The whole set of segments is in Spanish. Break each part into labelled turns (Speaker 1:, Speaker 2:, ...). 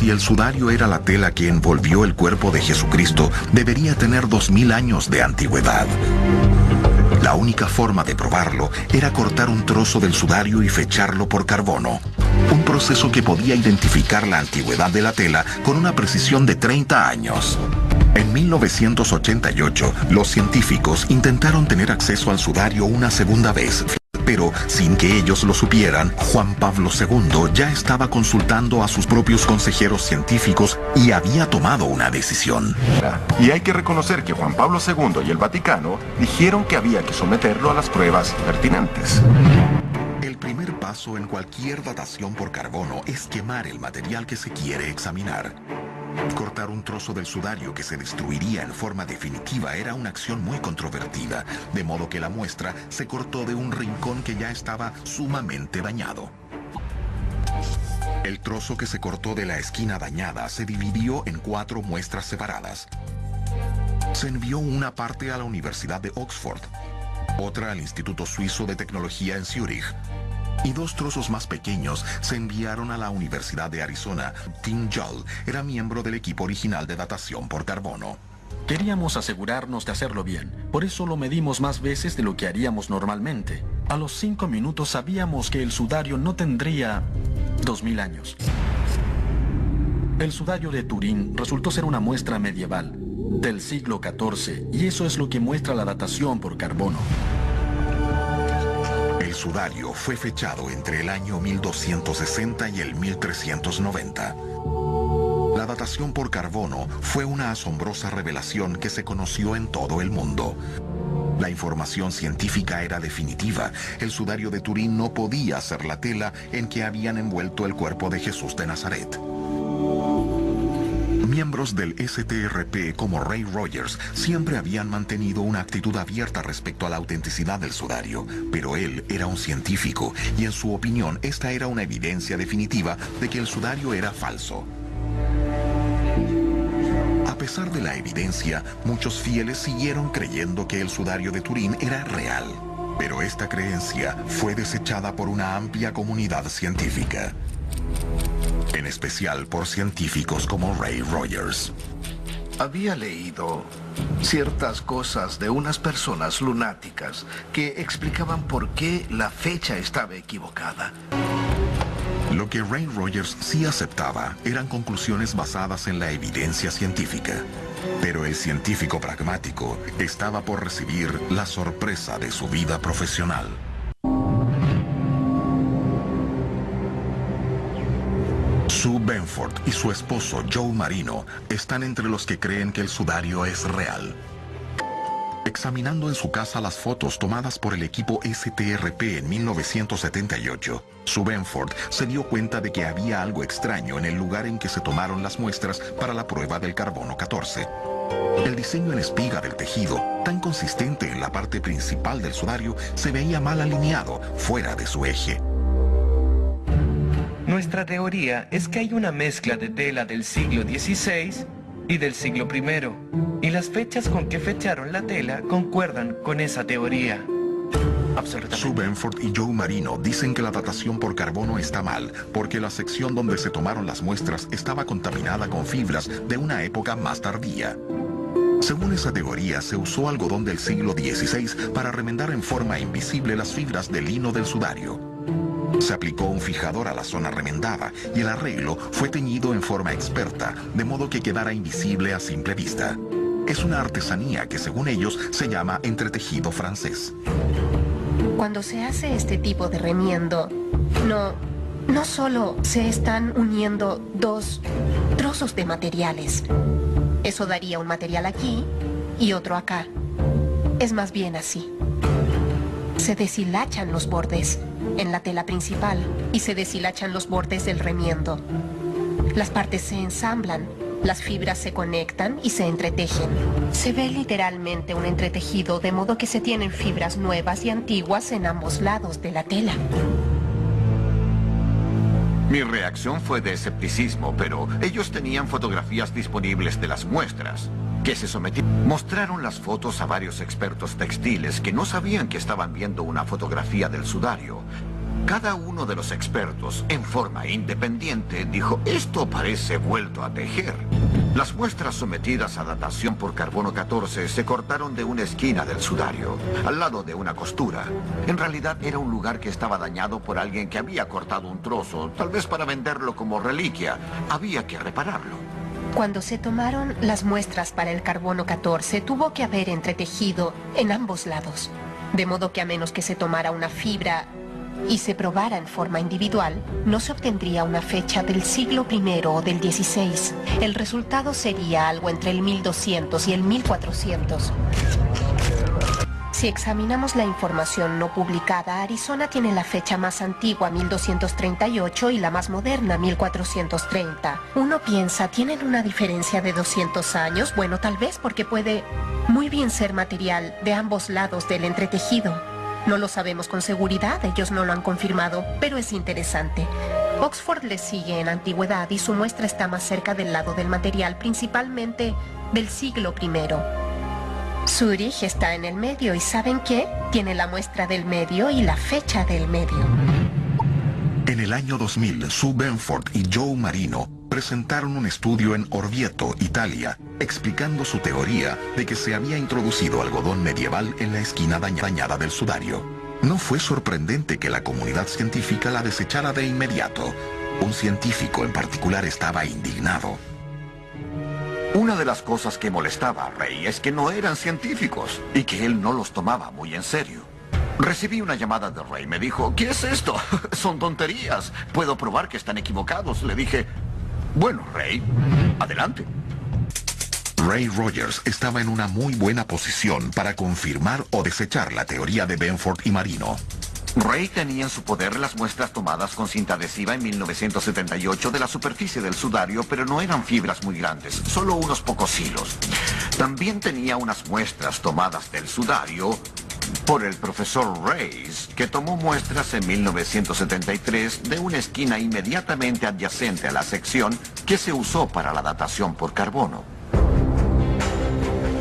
Speaker 1: Si el sudario era la tela que envolvió el cuerpo de Jesucristo, debería tener 2000 años de antigüedad. La única forma de probarlo era cortar un trozo del sudario y fecharlo por carbono. Un proceso que podía identificar la antigüedad de la tela con una precisión de 30 años. En 1988, los científicos intentaron tener acceso al sudario una segunda vez. Pero, sin que ellos lo supieran, Juan Pablo II ya estaba consultando a sus propios consejeros científicos y había tomado una decisión.
Speaker 2: Y hay que reconocer que Juan Pablo II y el Vaticano dijeron que había que someterlo a las pruebas pertinentes.
Speaker 1: El primer paso en cualquier datación por carbono es quemar el material que se quiere examinar. Cortar un trozo del sudario que se destruiría en forma definitiva era una acción muy controvertida, de modo que la muestra se cortó de un rincón que ya estaba sumamente dañado. El trozo que se cortó de la esquina dañada se dividió en 4 muestras separadas. Se envió una parte a la Universidad de Oxford, otra al Instituto Suizo de Tecnología en Zúrich, y 2 trozos más pequeños se enviaron a la Universidad de Arizona. Tim Jull era miembro del equipo original de datación por carbono.
Speaker 3: Queríamos asegurarnos de hacerlo bien, por eso lo medimos más veces de lo que haríamos normalmente. A los 5 minutos sabíamos que el sudario no tendría 2000 años. El sudario de Turín resultó ser una muestra medieval, del siglo XIV, y eso es lo que muestra la datación por carbono.
Speaker 1: El sudario fue fechado entre el año 1260 y el 1390. La datación por carbono fue una asombrosa revelación que se conoció en todo el mundo. La información científica era definitiva. El sudario de Turín no podía ser la tela en que habían envuelto el cuerpo de Jesús de Nazaret. Miembros del STRP como Ray Rogers siempre habían mantenido una actitud abierta respecto a la autenticidad del sudario, pero él era un científico y en su opinión esta era una evidencia definitiva de que el sudario era falso. A pesar de la evidencia, muchos fieles siguieron creyendo que el sudario de Turín era real, pero esta creencia fue desechada por una amplia comunidad científica, en especial por científicos como Ray Rogers.
Speaker 4: Había leído ciertas cosas de unas personas lunáticas que explicaban por qué la fecha estaba equivocada.
Speaker 1: Lo que Ray Rogers sí aceptaba eran conclusiones basadas en la evidencia científica. Pero el científico pragmático estaba por recibir la sorpresa de su vida profesional. Sue Benford y su esposo Joe Marino están entre los que creen que el sudario es real. Examinando en su casa las fotos tomadas por el equipo STRP en 1978, Sue Benford se dio cuenta de que había algo extraño en el lugar en que se tomaron las muestras para la prueba del carbono 14. El diseño en espiga del tejido, tan consistente en la parte principal del sudario, se veía mal alineado, fuera de su eje.
Speaker 5: Nuestra teoría es que hay una mezcla de tela del siglo XVI y del siglo I, y las fechas con que fecharon la tela concuerdan con esa teoría. Absolutamente.
Speaker 1: Sue Benford y Joe Marino dicen que la datación por carbono está mal, porque la sección donde se tomaron las muestras estaba contaminada con fibras de una época más tardía. Según esa teoría, se usó algodón del siglo XVI para remendar en forma invisible las fibras de lino del sudario. Se aplicó un fijador a la zona remendada y el arreglo fue teñido en forma experta, de modo que quedara invisible a simple vista. Es una artesanía que, según ellos, se llama entretejido francés.
Speaker 6: Cuando se hace este tipo de remiendo, no solo se están uniendo 2 trozos de materiales. Eso daría un material aquí y otro acá. Es más bien así. Se deshilachan los bordes en la tela principal y se deshilachan los bordes del remiendo. Las partes se ensamblan, las fibras se conectan y se entretejen. Se ve literalmente un entretejido, de modo que se tienen fibras nuevas y antiguas en ambos lados de la tela.
Speaker 7: Mi reacción fue de escepticismo, pero ellos tenían fotografías disponibles de las muestras que se sometieron. Mostraron las fotos a varios expertos textiles que no sabían que estaban viendo una fotografía del sudario. Cada uno de los expertos, en forma independiente, dijo, esto parece vuelto a tejer. Las muestras sometidas a datación por carbono 14 se cortaron de una esquina del sudario, al lado de una costura. En realidad era un lugar que estaba dañado por alguien que había cortado un trozo, tal vez para venderlo como reliquia. Había que repararlo.
Speaker 6: Cuando se tomaron las muestras para el carbono 14, tuvo que haber entretejido en ambos lados. De modo que a menos que se tomara una fibra y se probara en forma individual, no se obtendría una fecha del siglo I o del XVI. El resultado sería algo entre el 1200 y el 1400. Si examinamos la información no publicada, Arizona tiene la fecha más antigua, 1238, y la más moderna, 1430. Uno piensa, ¿tienen una diferencia de 200 años? Bueno, tal vez porque puede muy bien ser material de ambos lados del entretejido. No lo sabemos con seguridad, ellos no lo han confirmado, pero es interesante. Oxford le sigue en antigüedad y su muestra está más cerca del lado del material, principalmente del siglo I. Zurich está en el medio y ¿saben qué? Tiene la muestra del medio y la fecha del medio.
Speaker 1: En el año 2000, Sue Benford y Joe Marino presentaron un estudio en Orvieto, Italia, explicando su teoría de que se había introducido algodón medieval en la esquina dañada del sudario. No fue sorprendente que la comunidad científica la desechara de inmediato. Un científico en particular estaba indignado.
Speaker 7: Una de las cosas que molestaba a Ray es que no eran científicos y que él no los tomaba muy en serio. Recibí una llamada de Ray. Me dijo, ¿qué es esto? Son tonterías. Puedo probar que están equivocados. Le dije, bueno, Ray, adelante.
Speaker 1: Ray Rogers estaba en una muy buena posición para confirmar o desechar la teoría de Benford y Marino.
Speaker 7: Ray tenía en su poder las muestras tomadas con cinta adhesiva en 1978 de la superficie del sudario, pero no eran fibras muy grandes, solo unos pocos hilos. También tenía unas muestras tomadas del sudario por el profesor Reyes, que tomó muestras en 1973 de una esquina inmediatamente adyacente a la sección que se usó para la datación por carbono.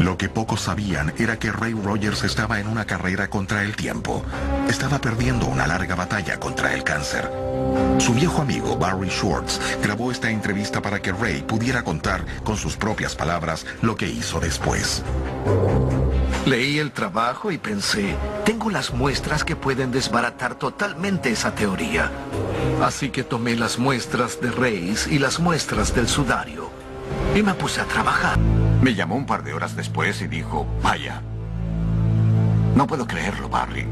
Speaker 1: Lo que pocos sabían era que Ray Rogers estaba en una carrera contra el tiempo. Estaba perdiendo una larga batalla contra el cáncer. Su viejo amigo Barry Schwartz grabó esta entrevista para que Ray pudiera contar con sus propias palabras lo que hizo después.
Speaker 4: Leí el trabajo y pensé, tengo las muestras que pueden desbaratar totalmente esa teoría. Así que tomé las muestras de Reyes y las muestras del sudario y me puse a trabajar.
Speaker 7: Me llamó un par de horas después y dijo, vaya, no puedo creerlo, Barry.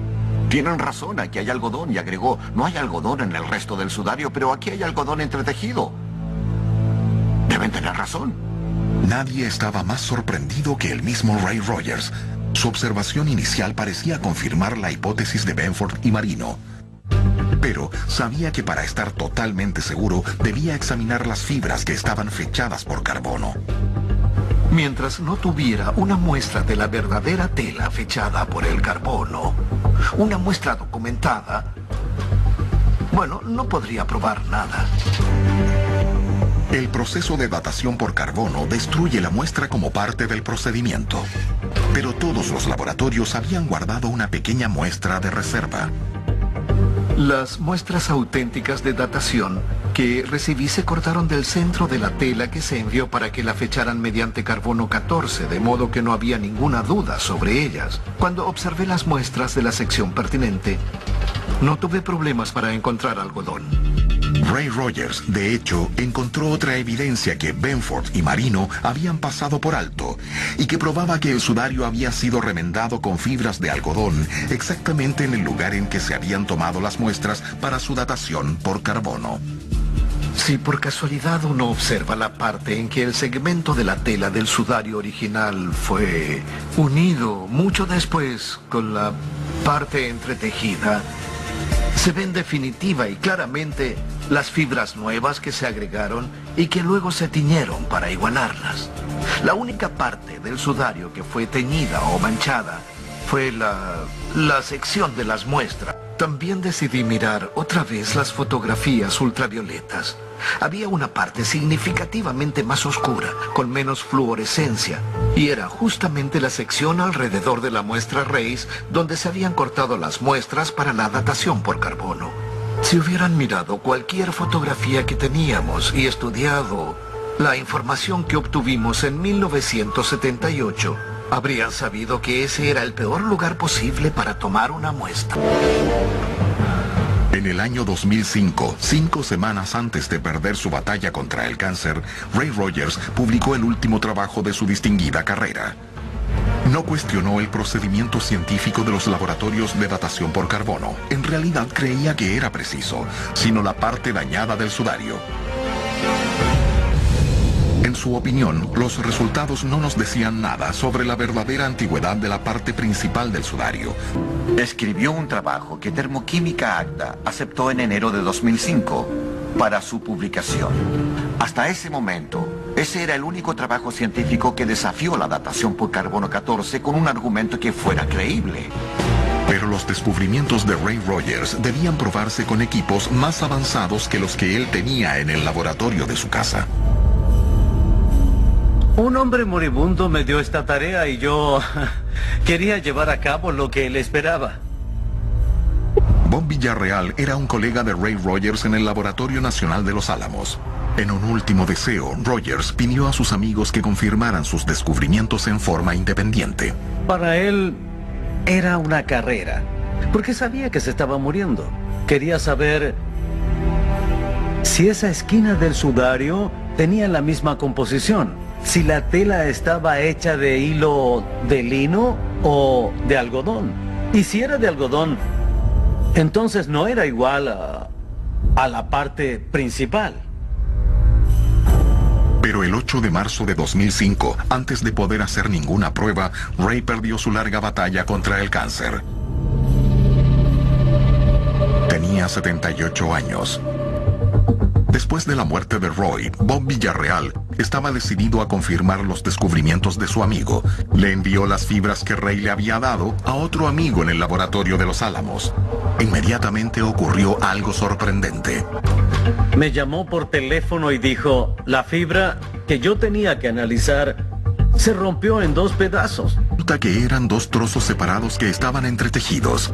Speaker 7: Tienen razón, aquí hay algodón, y agregó, no hay algodón en el resto del sudario, pero aquí hay algodón entretejido. Deben tener razón.
Speaker 1: Nadie estaba más sorprendido que el mismo Ray Rogers. Su observación inicial parecía confirmar la hipótesis de Benford y Marino. Pero sabía que para estar totalmente seguro debía examinar las fibras que estaban fechadas por carbono.
Speaker 4: Mientras no tuviera una muestra de la verdadera tela fechada por el carbono, una muestra documentada, bueno, no podría probar nada.
Speaker 1: El proceso de datación por carbono destruye la muestra como parte del procedimiento. Pero todos los laboratorios habían guardado una pequeña muestra de reserva.
Speaker 4: Las muestras auténticas de datación que recibí se cortaron del centro de la tela que se envió para que la fecharan mediante carbono 14, de modo que no había ninguna duda sobre ellas. Cuando observé las muestras de la sección pertinente, no tuve problemas para encontrar algodón.
Speaker 1: Ray Rogers, de hecho, encontró otra evidencia que Benford y Marino habían pasado por alto y que probaba que el sudario había sido remendado con fibras de algodón exactamente en el lugar en que se habían tomado las muestras para su datación por carbono.
Speaker 4: Si por casualidad uno observa la parte en que el segmento de la tela del sudario original fue unido mucho después con la parte entretejida, se ven definitiva y claramente las fibras nuevas que se agregaron y que luego se tiñeron para igualarlas. La única parte del sudario que fue teñida o manchada fue la sección de las muestras. También decidí mirar otra vez las fotografías ultravioletas. Había una parte significativamente más oscura, con menos fluorescencia, y era justamente la sección alrededor de la muestra Reyes donde se habían cortado las muestras para la datación por carbono. Si hubieran mirado cualquier fotografía que teníamos y estudiado la información que obtuvimos en 1978, habrían sabido que ese era el peor lugar posible para tomar una muestra.
Speaker 1: En el año 2005, 5 semanas antes de perder su batalla contra el cáncer, Ray Rogers publicó el último trabajo de su distinguida carrera. No cuestionó el procedimiento científico de los laboratorios de datación por carbono. En realidad creía que era preciso, sino la parte dañada del sudario. En su opinión, los resultados no nos decían nada sobre la verdadera antigüedad de la parte principal del sudario.
Speaker 7: Escribió un trabajo que Termoquímica Acta aceptó en enero de 2005 para su publicación. Hasta ese momento, ese era el único trabajo científico que desafió la datación por carbono 14 con un argumento que fuera creíble.
Speaker 1: Pero los descubrimientos de Ray Rogers debían probarse con equipos más avanzados que los que él tenía en el laboratorio de su casa.
Speaker 8: Un hombre moribundo me dio esta tarea y yo quería llevar a cabo lo que él esperaba.
Speaker 1: Bob Villarreal era un colega de Ray Rogers en el Laboratorio Nacional de Los Álamos. En un último deseo, Rogers pidió a sus amigos que confirmaran sus descubrimientos en forma independiente.
Speaker 8: Para él era una carrera, porque sabía que se estaba muriendo. Quería saber si esa esquina del sudario tenía la misma composición, si la tela estaba hecha de hilo de lino o de algodón. Y si era de algodón, entonces no era igual a la parte principal.
Speaker 1: Pero el 8 de marzo de 2005, antes de poder hacer ninguna prueba, Ray perdió su larga batalla contra el cáncer. Tenía 78 años. Después de la muerte de Roy, Bob Villarreal estaba decidido a confirmar los descubrimientos de su amigo. Le envió las fibras que Ray le había dado a otro amigo en el laboratorio de Los Álamos. Inmediatamente ocurrió algo sorprendente.
Speaker 8: Me llamó por teléfono y dijo, la fibra que yo tenía que analizar se rompió en 2 pedazos.
Speaker 1: Resulta que eran 2 trozos separados que estaban entretejidos,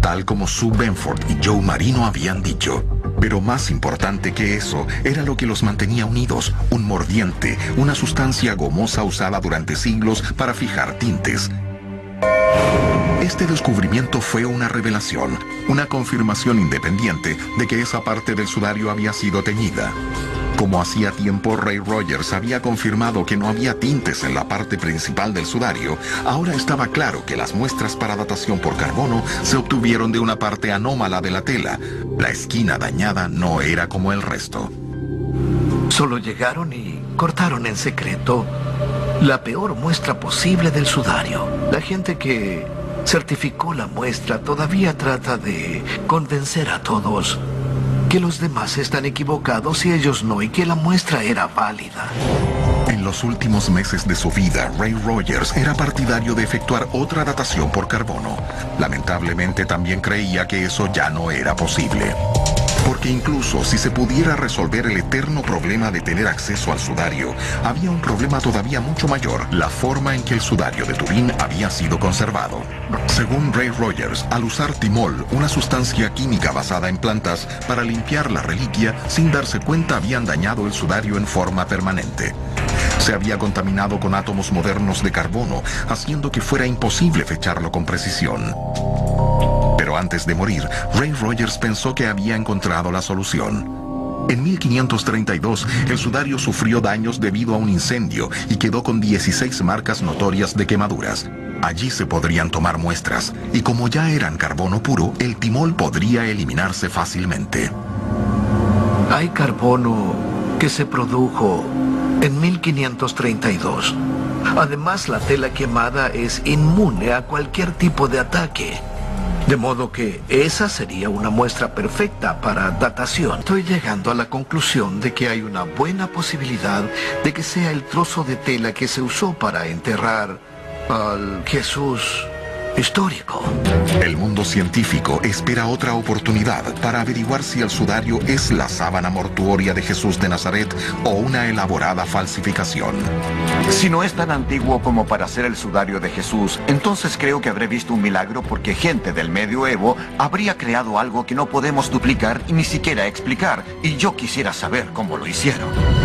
Speaker 1: tal como Sue Benford y Joe Marino habían dicho. Pero más importante que eso era lo que los mantenía unidos, un mordiente, una sustancia gomosa usada durante siglos para fijar tintes. Este descubrimiento fue una revelación, una confirmación independiente de que esa parte del sudario había sido teñida. Como hacía tiempo Ray Rogers había confirmado que no había tintes en la parte principal del sudario, ahora estaba claro que las muestras para datación por carbono se obtuvieron de una parte anómala de la tela. La esquina dañada no era como el resto.
Speaker 4: Solo llegaron y cortaron en secreto la peor muestra posible del sudario. La gente que certificó la muestra todavía trata de convencer a todos que los demás están equivocados y ellos no, y que la muestra era válida.
Speaker 1: En los últimos meses de su vida, Ray Rogers era partidario de efectuar otra datación por carbono. Lamentablemente también creía que eso ya no era posible. Porque incluso si se pudiera resolver el eterno problema de tener acceso al sudario, había un problema todavía mucho mayor, la forma en que el sudario de Turín había sido conservado. Según Ray Rogers, al usar timol, una sustancia química basada en plantas, para limpiar la reliquia, sin darse cuenta habían dañado el sudario en forma permanente. Se había contaminado con átomos modernos de carbono, haciendo que fuera imposible fecharlo con precisión. Pero antes de morir, Ray Rogers pensó que había encontrado la solución. En 1532, el sudario sufrió daños debido a un incendio y quedó con 16 marcas notorias de quemaduras. Allí se podrían tomar muestras, y como ya eran carbono puro, el timol podría eliminarse fácilmente.
Speaker 4: Hay carbono que se produjo en 1532. Además, la tela quemada es inmune a cualquier tipo de ataque. De modo que esa sería una muestra perfecta para datación. Estoy llegando a la conclusión de que hay una buena posibilidad de que sea el trozo de tela que se usó para enterrar al Jesús histórico.
Speaker 1: El mundo científico espera otra oportunidad para averiguar si el sudario es la sábana mortuoria de Jesús de Nazaret o una elaborada falsificación.
Speaker 7: Si no es tan antiguo como para ser el sudario de Jesús, entonces creo que habré visto un milagro porque gente del medioevo habría creado algo que no podemos duplicar y ni siquiera explicar, y yo quisiera saber cómo lo hicieron.